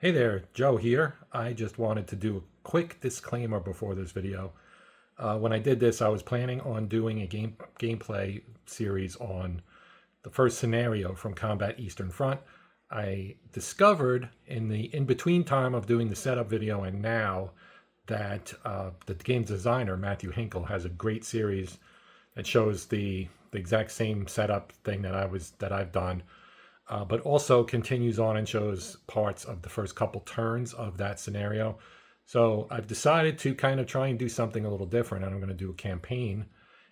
Hey there, Joe here. I just wanted to do a quick disclaimer before this video. When I did this, I was planning on doing a gameplay series on the first scenario from Combat Eastern Front. I discovered in the in-between time of doing the setup video and now that the game designer, Mathew Hinkle, has a great series that shows the exact same setup thing that I've done, but also continues on and shows parts of the first couple turns of that scenario. So I've decided to kind of try and do something a little different, and I'm going to do a campaign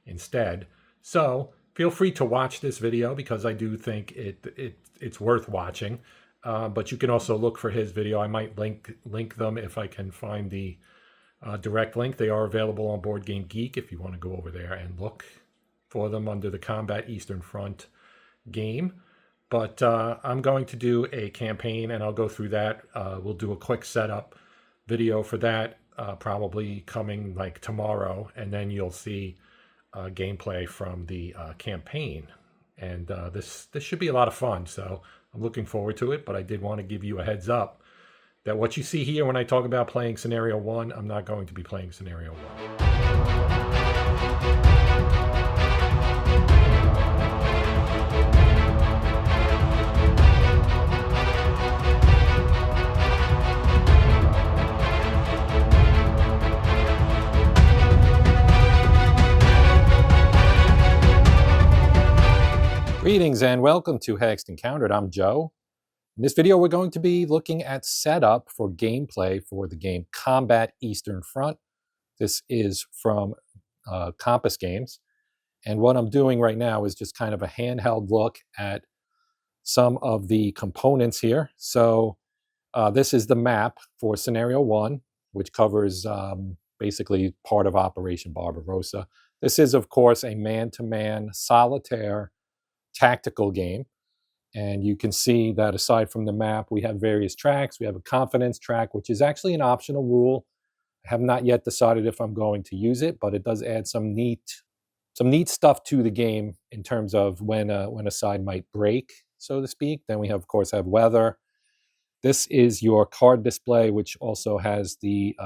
instead. So feel free to watch this video because I do think it's worth watching. But you can also look for his video. I might link them if I can find the direct link. They are available on Board Game Geek if you want to go over there and look for them under the Combat Eastern Front game. But I'm going to do a campaign and I'll go through that. We'll do a quick setup video for that, probably coming like tomorrow. And then you'll see gameplay from the campaign. And this should be a lot of fun. So I'm looking forward to it. But I did want to give you a heads up that what you see here when I talk about playing Scenario 1, I'm not going to be playing Scenario 1. Greetings and welcome to Hexed Encountered. I'm Joe. In this video, we're going to be looking at setup for gameplay for the game Combat Eastern Front. This is from Compass Games. And what I'm doing right now is just kind of a handheld look at some of the components here. So this is the map for Scenario 1, which covers basically part of Operation Barbarossa. This is, of course, a man-to-man solitaire tactical game. And you can see that aside from the map, we have various tracks. We have a confidence track, which is actually an optional rule. I have not yet decided if I'm going to use it, but it does add some neat stuff to the game in terms of when a side might break, so to speak. Then we have, of course, have weather. This is your card display, which also has the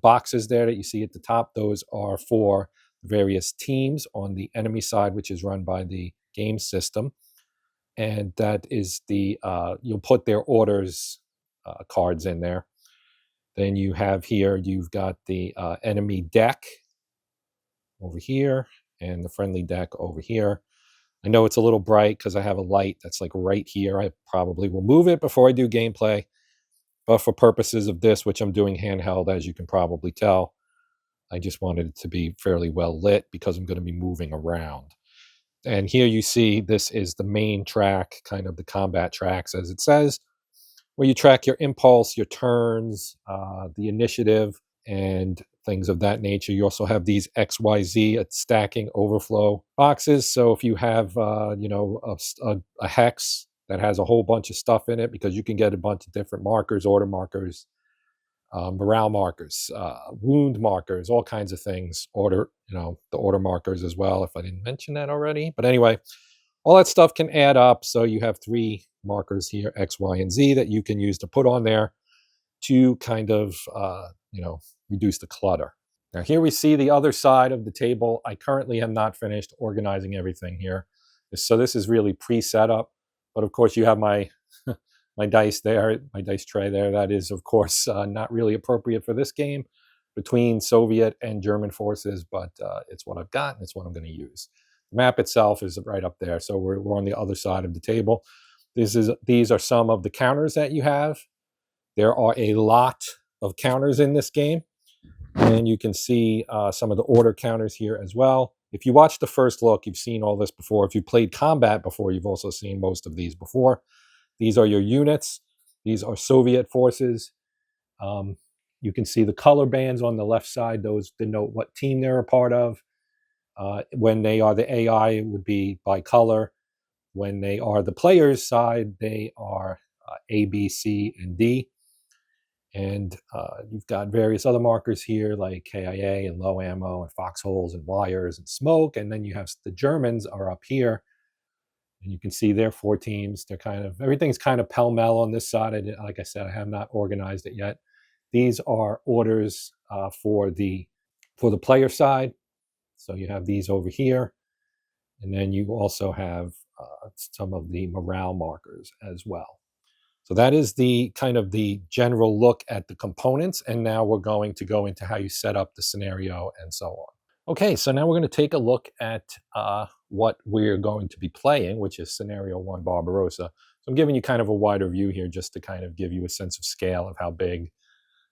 boxes there that you see at the top. Those are for various teams on the enemy side, which is run by the game system. And that is you'll put their orders cards in there. Then you have here, you've got the enemy deck over here and the friendly deck over here. I know it's a little bright because I have a light that's like right here. I probably will move it before I do gameplay. But for purposes of this, which I'm doing handheld, as you can probably tell, I just wanted it to be fairly well lit because I'm going to be moving around. And here you see this is the main track, kind of the combat tracks, as it says, where you track your impulse, your turns, the initiative, and things of that nature. You also have these XYZ stacking overflow boxes. So if you have, a hex that has a whole bunch of stuff in it, because you can get a bunch of different markers, order markers, morale markers, wound markers, all kinds of things, the order markers as well, if I didn't mention that already. But anyway, all that stuff can add up. So you have 3 markers here, X, Y, and Z, that you can use to put on there to kind of, reduce the clutter. Now here we see the other side of the table. I currently have not finished organizing everything here. So this is really pre-setup, but of course you have my my dice there, my dice tray there. That is, of course, not really appropriate for this game between Soviet and German forces, but it's what I've got and it's what I'm going to use. The map itself is right up there, so we're on the other side of the table. These are some of the counters that you have. There are a lot of counters in this game, and you can see some of the order counters here as well. If you watch the first look, you've seen all this before. If you played combat before, you've also seen most of these before. These are your units. These are Soviet forces. You can see the color bands on the left side. Those denote what team they're a part of. When they are the AI, it would be by color. When they are the player's side, they are A, B, C, and D. And you've got various other markers here like KIA and low ammo and foxholes and wires and smoke. And then you have the Germans are up here. And you can see there 4 teams. They're everything's kind of pell-mell on this side. Like I said, I have not organized it yet. These are orders for the player side. So you have these over here. And then you also have some of the morale markers as well. So that is the general look at the components. And now we're going to go into how you set up the scenario and so on. Okay, so now we're going to take a look at what we're going to be playing, which is Scenario 1 Barbarossa. So I'm giving you kind of a wider view here just to kind of give you a sense of scale of how big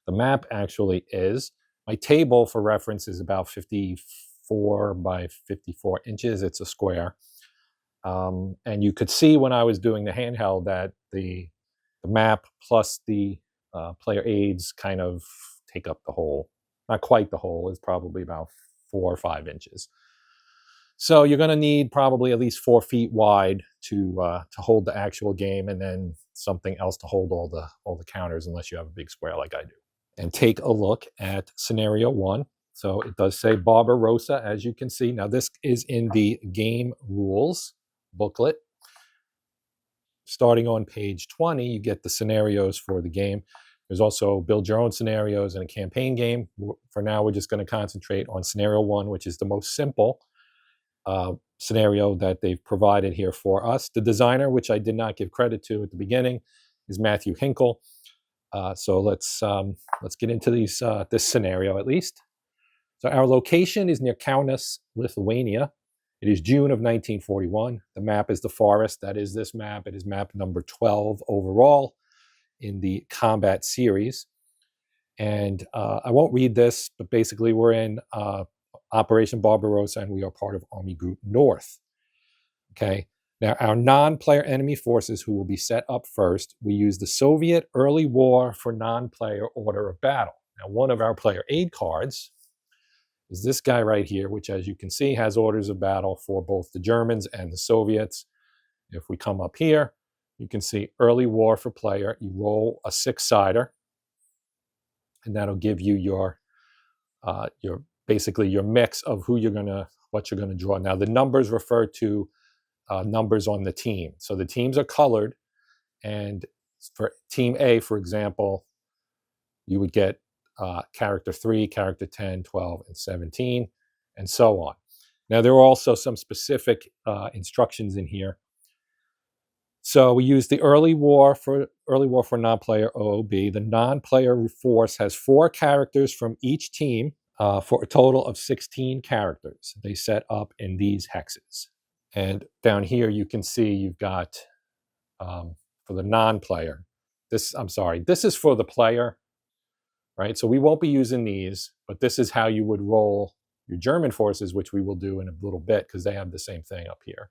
the map actually is. My table for reference is about 54 by 54 inches. It's a square. And you could see when I was doing the handheld that the map plus the player aids kind of take up the whole. Not quite the whole. It's probably about 4 or 5 inches. So you're going to need probably at least 4 feet wide to hold the actual game, and then something else to hold all the counters, unless you have a big square like I do. And take a look at Scenario 1. So it does say Barbarossa, as you can see. Now this is in the game rules booklet. Starting on page 20, you get the scenarios for the game. There's also build your own scenarios and a campaign game. For now, we're just going to concentrate on Scenario 1, which is the most simple scenario that they've provided here for us. The designer, which I did not give credit to at the beginning, is Mathew Hinkle. So let's get into this scenario at least. So our location is near Kaunas, Lithuania. It is June of 1941. The map is the forest. That is this map. It is map number 12 overall in the combat series. And I won't read this, but basically we're in Operation Barbarossa, and we are part of Army Group North. Okay. Now, our non-player enemy forces who will be set up first, we use the Soviet early war for non-player order of battle. Now, one of our player aid cards is this guy right here, which, as you can see, has orders of battle for both the Germans and the Soviets. If we come up here, you can see early war for player. You roll a 6-sider, and that'll give you your basically your mix of what you're gonna draw. Now, the numbers refer to numbers on the team. So the teams are colored, and for Team A, for example, you would get character 3, character 10, 12, and 17, and so on. Now, there are also some specific instructions in here. So we use the early war for non-player OOB. The non-player force has 4 characters from each team for a total of 16 characters. They set up in these hexes. And down here, you can see you've got, for the non-player, this is for the player, right? So we won't be using these, but this is how you would roll your German forces, which we will do in a little bit, because they have the same thing up here.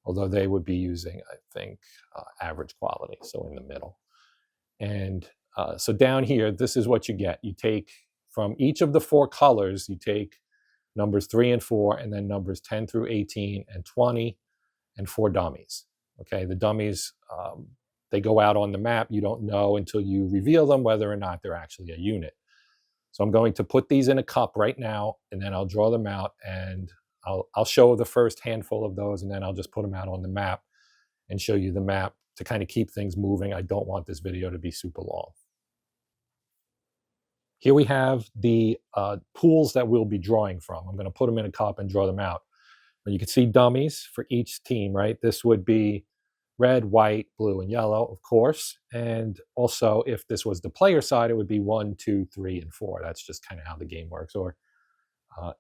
Although they would be using, I think, average quality, so in the middle. And so down here, this is what you get. You take from each of the 4 colors, you take numbers 3 and 4, and then numbers 10 through 18 and 20, and 4 dummies. Okay, the dummies, they go out on the map. You don't know until you reveal them whether or not they're actually a unit. So I'm going to put these in a cup right now, and then I'll draw them out, and I'll show the first handful of those, and then I'll just put them out on the map and show you the map to kind of keep things moving. I don't want this video to be super long. Here we have the pools that we'll be drawing from. I'm going to put them in a cup and draw them out. And you can see dummies for each team, right? This would be red, white, blue, and yellow, of course. And also, if this was the player side, it would be 1, 2, 3, and 4. That's just kind of how the game works. Or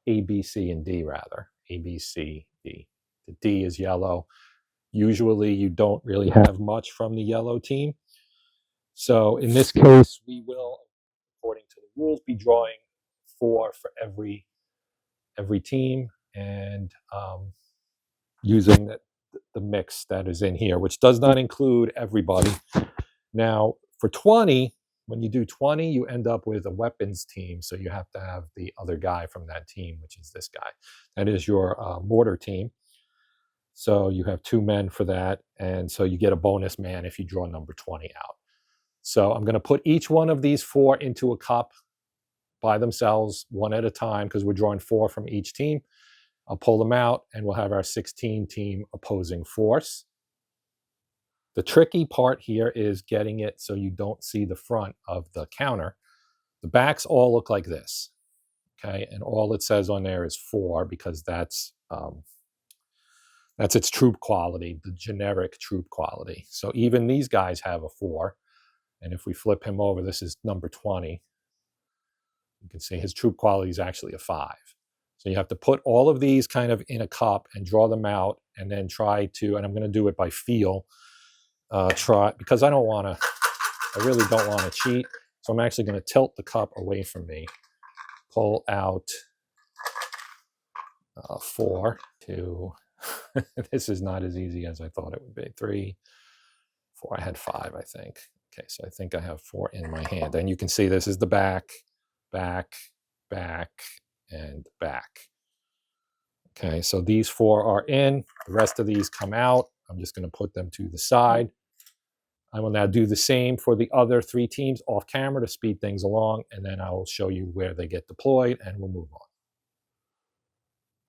A, B, C, and D, rather. A, B, C, D. The D is yellow. Usually, you don't really have much from the yellow team. So in this case, we will, according to the rules, be drawing 4 for every team, and using the mix that is in here, which does not include everybody. Now, for 20, when you do 20, you end up with a weapons team, so you have to have the other guy from that team, which is this guy. That is your mortar team. So you have 2 men for that, and so you get a bonus man if you draw number 20 out. So I'm going to put each one of these 4 into a cup by themselves, one at a time, because we're drawing 4 from each team. I'll pull them out, and we'll have our 16-team opposing force. The tricky part here is getting it so you don't see the front of the counter. The backs all look like this, okay? And all it says on there is 4 because that's its troop quality, the generic troop quality. So even these guys have a 4. And if we flip him over, this is number 20. You can see his troop quality is actually a 5. So you have to put all of these kind of in a cup and draw them out, and then try to, and I'm going to do it by feel, because I really don't want to cheat. So I'm actually going to tilt the cup away from me, pull out 4, 2, this is not as easy as I thought it would be, 3, 4, I had 5, I think. Okay, so I think I have 4 in my hand. And you can see this is the back, back, back, and back. Okay, so these 4 are in. The rest of these come out. I'm just going to put them to the side. I will now do the same for the other 3 teams off camera to speed things along, and then I will show you where they get deployed, and we'll move on.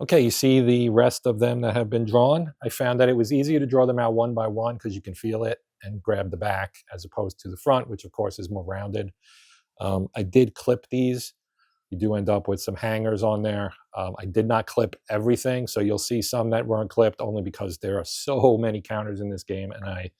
Okay, you see the rest of them that have been drawn. I found that it was easier to draw them out one by one because you can feel it and grab the back as opposed to the front, which of course is more rounded. I did clip these. You do end up with some hangers on there. I did not clip everything, so you'll see some that weren't clipped only because there are so many counters in this game, and I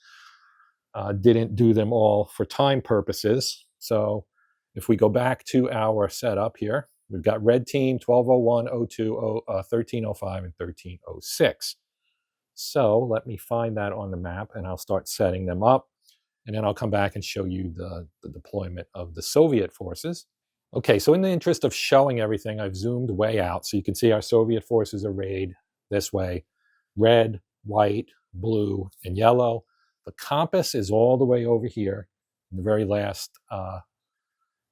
didn't do them all for time purposes. So if we go back to our setup here, we've got red team 1201, 02, 1305, and 1306. So let me find that on the map, and I'll start setting them up. And then I'll come back and show you the deployment of the Soviet forces. Okay, so in the interest of showing everything, I've zoomed way out. So you can see our Soviet forces arrayed this way: red, white, blue, and yellow. The compass is all the way over here in the very last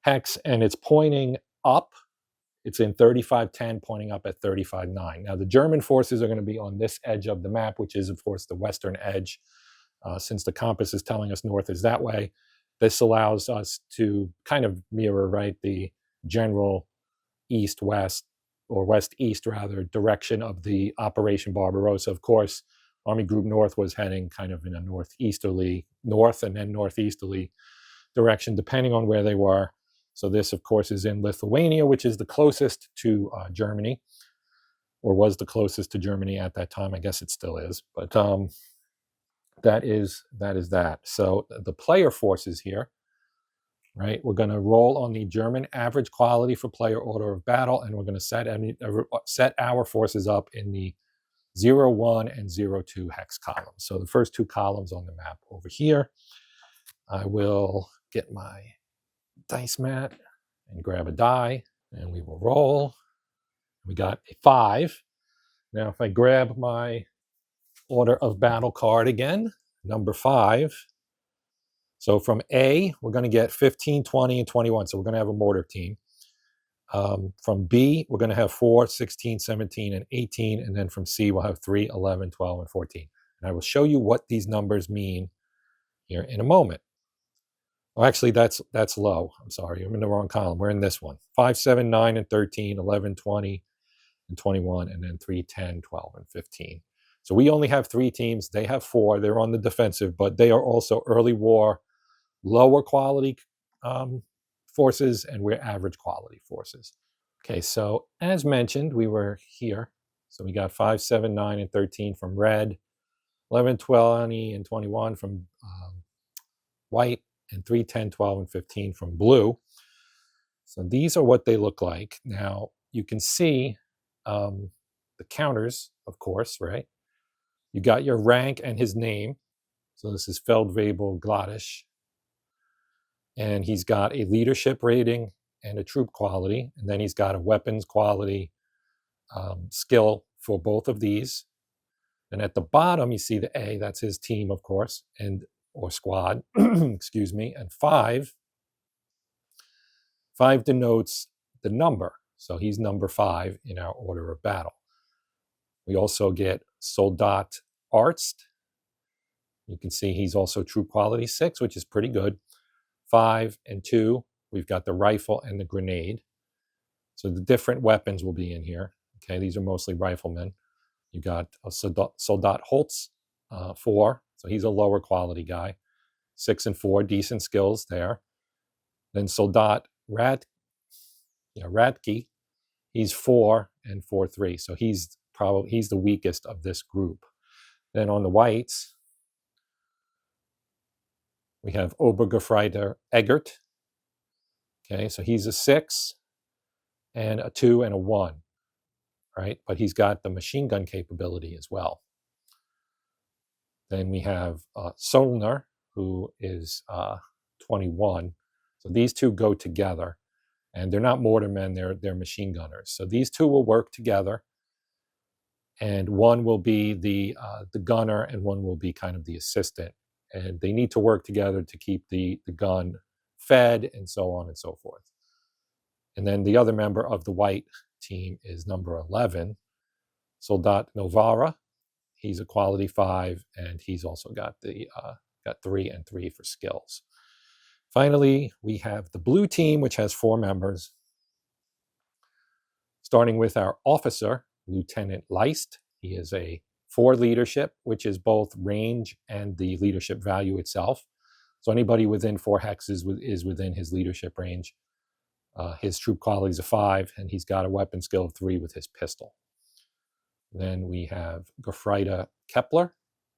hex, and it's pointing up. It's in 3510, pointing up at 35.9. Now, the German forces are going to be on this edge of the map, which is, of course, the western edge. Since the compass is telling us north is that way, this allows us to kind of mirror, right, the general east-west, or west-east, rather, direction of the Operation Barbarossa. Of course, Army Group North was heading kind of in a northeasterly, north and then northeasterly direction, depending on where they were. So this, of course, is in Lithuania, which is the closest to Germany, or was the closest to Germany at that time. I guess it still is, but that is that. So the player forces here, right? We're going to roll on the German average quality for player order of battle, and we're going to set our forces up in the 0, 1, and 0, 2 hex columns. So the first 2 columns on the map over here. I will get my dice mat and grab a die, and we will roll. We got a 5. Now, if I grab my order of battle card again, number 5. So from A, we're going to get 15, 20, and 21. So we're going to have a mortar team. From B, we're going to have 4, 16, 17, and 18. And then from C, we'll have 3, 11, 12, and 14. And I will show you what these numbers mean here in a moment. Oh, actually, that's low. I'm sorry. I'm in the wrong column. We're in this one. 5, 7, 9, and 13, 11, 20, and 21, and then 3, 10, 12, and 15. So we only have 3 teams. They have 4. They're on the defensive, but they are also early war, lower quality forces, and we're average quality forces. Okay, so as mentioned, we were here. So we got 5, 7, 9, and 13 from red, 11, 20, and 21 from white, and 3, 10, 12, and 15 from blue. So these are what they look like. Now, you can see the counters, of course, right? You got your rank and his name. So this is Feldwebel Gladish. And he's got a leadership rating and a troop quality. And then he's got a weapons quality skill for both of these. And at the bottom, you see the A, that's his team, of course, or squad, excuse me. And 5 denotes the number. So he's number 5 in our order of battle. We also get Soldat Arzt. You can see he's also troop quality 6, which is pretty good. 5 and 2, we've got the rifle and the grenade. So the different weapons will be in here. Okay, these are mostly riflemen. You got a Soldat Holtz, 4, so he's a lower quality guy. 6 and 4, decent skills there. Then Soldat Radke, he's 4 and 4/3, so he's the weakest of this group. Then on the whites, we have Obergefreiter Eggert. Okay, so he's a 6 and a 2 and a 1, right? But he's got the machine gun capability as well. Then we have Solner, who is 21. So these two go together, and they're not mortarmen, they're machine gunners. So these two will work together, and one will be the gunner, and one will be kind of the assistant. And they need to work together to keep the gun fed, and so on and so forth. And then the other member of the white team is number 11, Soldat Novara. He's a quality 5, and he's also got 3 and 3 for skills. Finally, we have the blue team, which has 4 members, starting with our officer, Lieutenant Leist. He is a 4 leadership, which is both range and the leadership value itself. So anybody within 4 hexes is within his leadership range. His troop quality is a 5, and he's got a weapon skill of 3 with his pistol. Then we have Gefreiter Kepler.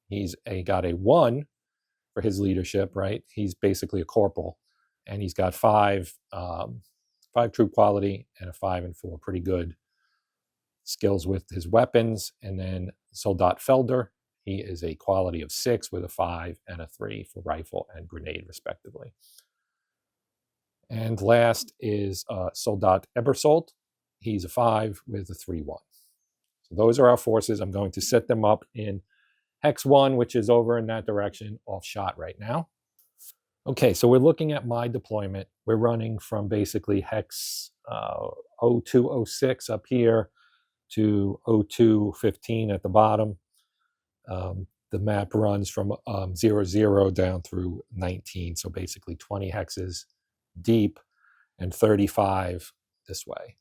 He's got a 1 for his leadership, right? He's basically a corporal, and he's got 5 troop quality and a 5 and 4, pretty good skills with his weapons. And then Soldat Felder, he is a quality of 6 with a 5 and a 3 for rifle and grenade, respectively. And last is Soldat Ebersold. He's a 5 with a 3-1. So those are our forces. I'm going to set them up in Hex 1, which is over in that direction, off shot right now. Okay, so we're looking at my deployment. We're running from basically Hex 0206 up here to 0215 at the bottom. The map runs from 00 down through 19, so basically 20 hexes deep, and 35 this way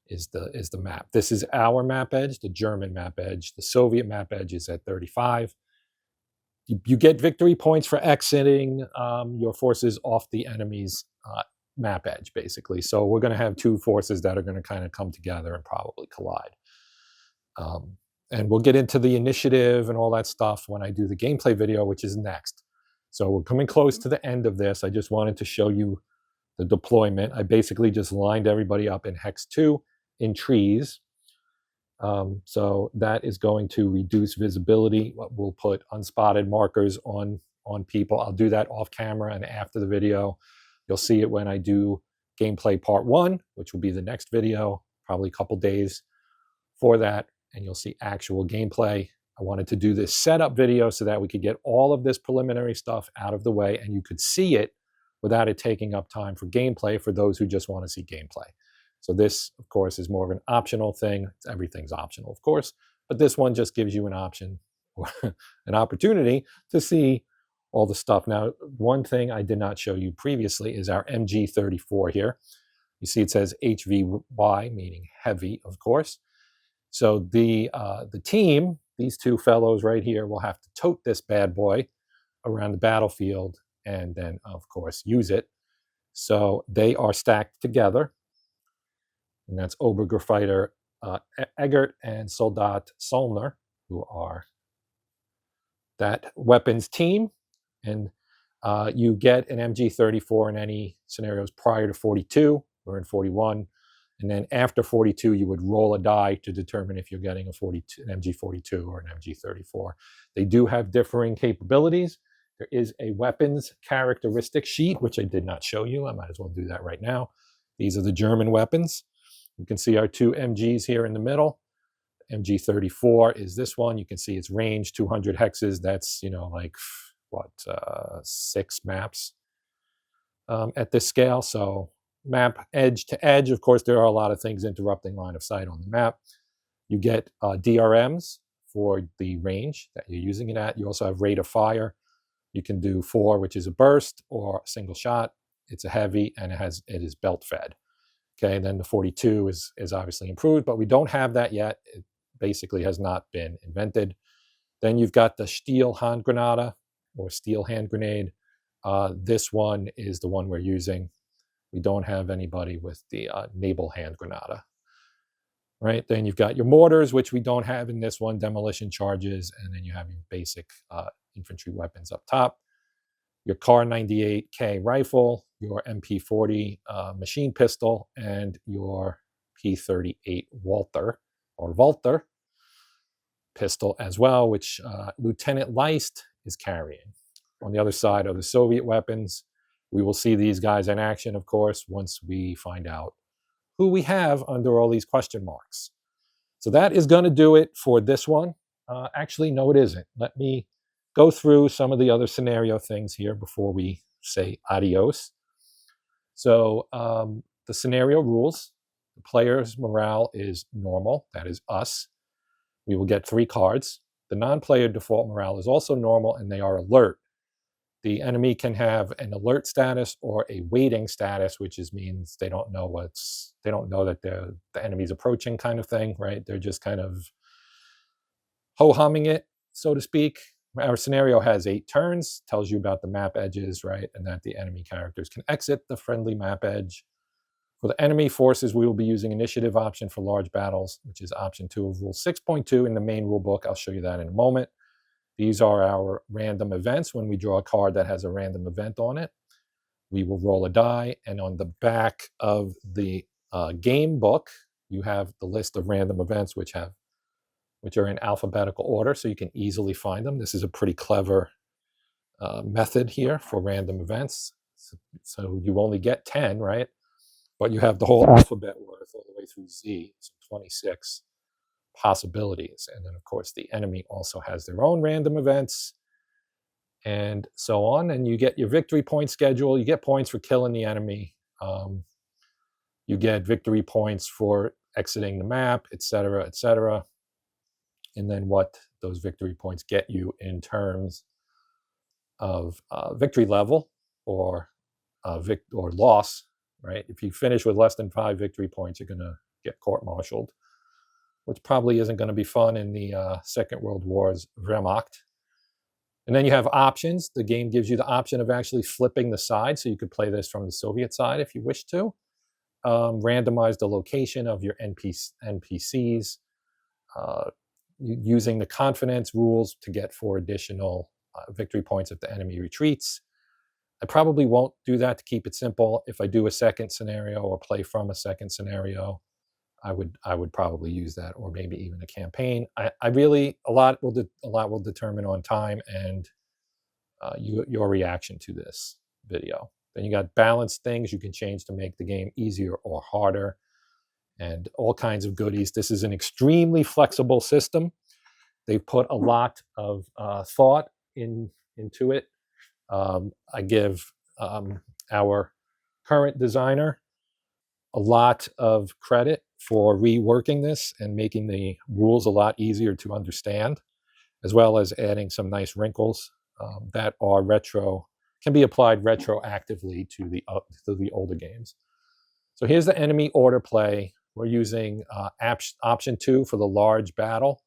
is the map. This is our map edge, the German map edge. The Soviet map edge is at 35. You get victory points for exiting your forces off the enemy's map edge, basically. So we're going to have 2 forces that are going to kind of come together and probably collide. And we'll get into the initiative and all that stuff when I do the gameplay video, which is next. So we're coming close to the end of this. I just wanted to show you the deployment. I basically just lined everybody up in Hex 2 in trees. So that is going to reduce visibility. We'll put unspotted markers on people. I'll do that off camera and after the video. You'll see it when I do gameplay part 1, which will be the next video, probably a couple days for that, and you'll see actual gameplay. I wanted to do this setup video so that we could get all of this preliminary stuff out of the way and you could see it without it taking up time for gameplay for those who just want to see gameplay. So this, of course, is more of an optional thing. Everything's optional, of course, but this one just gives you an option or an opportunity to see all the stuff. Now, one thing I did not show you previously is our MG34 here. You see it says HVY, meaning heavy, of course. So the team, these 2 fellows right here, will have to tote this bad boy around the battlefield and then, of course, use it. So they are stacked together. And that's Obergefreiter Eggert and Soldat Solner, who are that weapons team. And you get an MG34 in any scenarios prior to 42. We're in 41. And then after 42, you would roll a die to determine if you're getting an MG42 or an MG34. They do have differing capabilities. There is a weapons characteristic sheet, which I did not show you. I might as well do that right now. These are the German weapons. You can see our 2 MGs here in the middle. MG34 is this one. You can see its range, 200 hexes. That's, like, 6 maps at this scale. So map edge to edge, of course, there are a lot of things interrupting line of sight on the map. You get DRMs for the range that you're using it at. You also have rate of fire. You can do 4, which is a burst, or a single shot. It's a heavy, and it is belt fed. Okay, then the 42 is obviously improved, but we don't have that yet. It basically has not been invented. Then you've got the steel Handgranate or steel hand grenade. This one is the one we're using. We don't have anybody with the naval hand grenade. Right, then you've got your mortars, which we don't have in this one, demolition charges, and then you have your basic infantry weapons up top. Your Kar 98K rifle, your MP40 machine pistol, and your P38 Walther pistol as well, which Lieutenant Leist is carrying. On the other side are the Soviet weapons. We will see these guys in action, of course, once we find out who we have under all these question marks. So that is going to do it for this one. Actually, no, it isn't. Let me go through some of the other scenario things here before we say adios. So the scenario rules. The player's morale is normal. That is us. We will get 3 cards. The non-player default morale is also normal, and they are alert. The enemy can have an alert status or a waiting status, which means they don't know that the enemy's approaching, kind of thing, right? They're just kind of ho-humming it, so to speak. Our scenario has 8 turns, tells you about the map edges, right? And that the enemy characters can exit the friendly map edge. For the enemy forces, we will be using initiative option for large battles, which is option 2 of rule 6.2 in the main rule book. I'll show you that in a moment. These are our random events. When we draw a card that has a random event on it, we will roll a die, and on the back of the game book, you have the list of random events which are in alphabetical order, so you can easily find them. This is a pretty clever method here for random events. So you only get 10, right? But you have the whole alphabet worth all the way through Z, so 26 possibilities. And then, of course, the enemy also has their own random events and so on. And you get your victory point schedule. You get points for killing the enemy. You get victory points for exiting the map, etc., etc. And then what those victory points get you in terms of victory level or loss, right? If you finish with less than 5 victory points, you're going to get court-martialed, which probably isn't going to be fun in the Second World War's Wehrmacht. And then you have options. The game gives you the option of actually flipping the side, so you could play this from the Soviet side if you wish to. Randomize the location of your NPCs, using the confidence rules to get 4 additional victory points if the enemy retreats. I probably won't do that to keep it simple. If I do a second scenario or play from a second scenario, I would probably use that, or maybe even a campaign. I really, a lot will determine on time and your reaction to this video. Then you got balanced things you can change to make the game easier or harder, and all kinds of goodies. This is an extremely flexible system. They've put a lot of thought into it. I give our current designer a lot of credit for reworking this and making the rules a lot easier to understand, as well as adding some nice wrinkles that are can be applied retroactively to the older games. So here's the enemy order play. We're using option 2 for the large battle.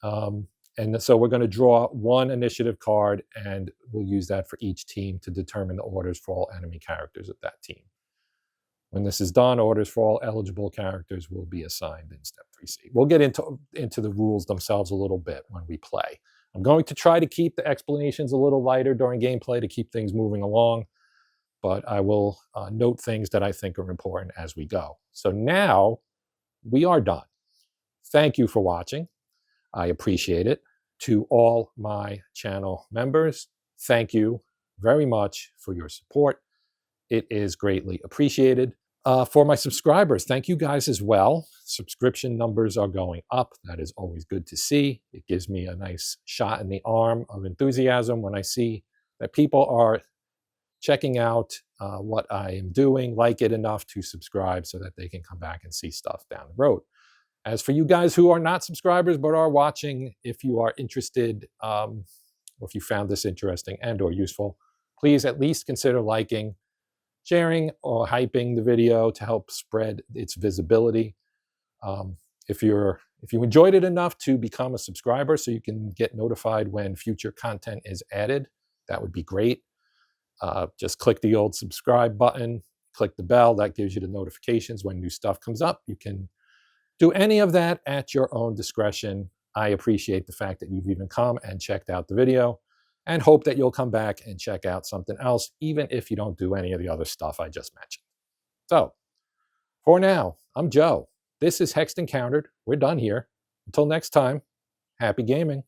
And so we're going to draw 1 initiative card, and we'll use that for each team to determine the orders for all enemy characters of that team. When this is done, orders for all eligible characters will be assigned in step 3C. We'll get into the rules themselves a little bit when we play. I'm going to try to keep the explanations a little lighter during gameplay to keep things moving along, but I will note things that I think are important as we go. So now we are done. Thank you for watching. I appreciate it. To all my channel members, thank you very much for your support. It is greatly appreciated. For my subscribers, thank you guys as well. Subscription numbers are going up. That is always good to see. It gives me a nice shot in the arm of enthusiasm when I see that people are checking out what I am doing, like it enough to subscribe so that they can come back and see stuff down the road. As for you guys who are not subscribers but are watching, if you are interested, or if you found this interesting and or useful, please at least consider liking, sharing or hyping the video to help spread its visibility. Um, if you enjoyed it enough to become a subscriber so you can get notified when future content is added, that would be great. Just click the old subscribe button, click the bell. That gives you the notifications when new stuff comes up. You can do any of that at your own discretion. I appreciate the fact that you've even come and checked out the video, and hope that you'll come back and check out something else, even if you don't do any of the other stuff I just mentioned. So, for now, I'm Joe. This is Hexed Encountered. We're done here. Until next time, happy gaming.